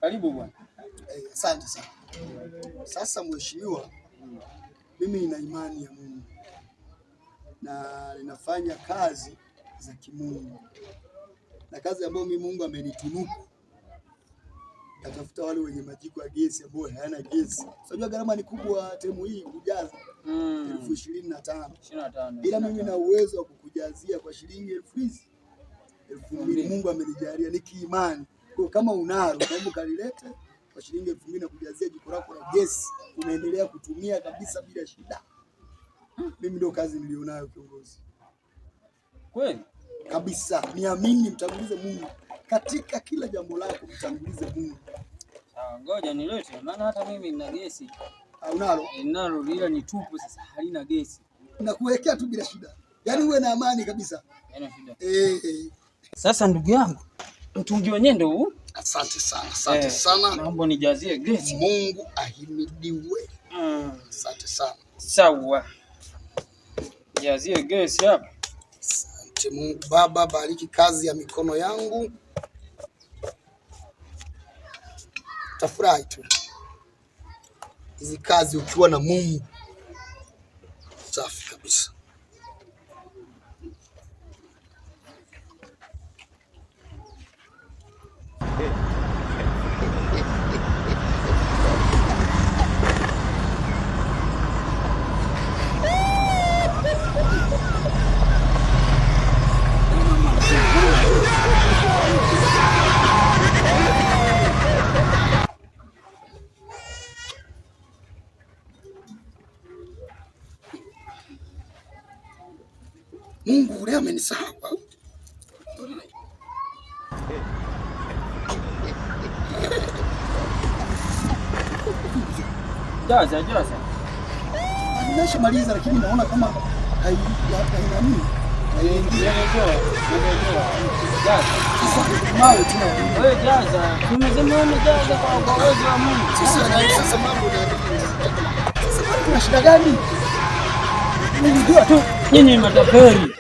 Karibu bwana. Asante sana. Sasa mheshimiwa, mimi nina imani ya Mungu na ninafanya kazi za kimungu, na kazi ambayo mimi Mungu amenitunuku, natafuta wale wenye majiko ya gesi ambao hayana gesi. Unajua gharama ni kubwa temu hii kujaza 25,000. Ila mimi na uwezo wa kukujazia kwa shilingi 2,000. Mungu amenijalia nikiimani. Kwa kama unalo naomba kalilete kwa shilingi 2,000 na kujazia jiko lako la gesi, unaendelea kutumia kabisa bila shida. Mimi ndio kazi nilionayo kiongozi. Kweli? Kabisa. Niamini, mtangulize Mungu. Katika kila jambo lako mtangulize Mungu. Sawa, ngoja nilete. Maana hata mimi nina gesi. Unalo? Ninalo, ila ni tupu sasa, halina gesi. Nakuwekea tu bila shida. Yaani uwe na amani kabisa. Haina shida. Sasa ndugu yangu, mtungi wenyewe ndio huu. Asante sana. Asante sana. Naomba nijazie gesi. Mungu ahimidiwe. Asante sana. Sawa. Jazie gesi hapa. Asante Mungu Baba, bariki kazi ya mikono yangu. Tafurahi tu. Hizi kazi ukiwa na Mungu. Safi kabisa. Mungu leo amenisahau. Jaza. Nimeshamaliza lakini naona kama hainani. Wewe jaza. Tumesema jaza kwa uwezo wa Mungu. Sasa mambo kuna shida gani? Nilijua tu nyinyi matapeli.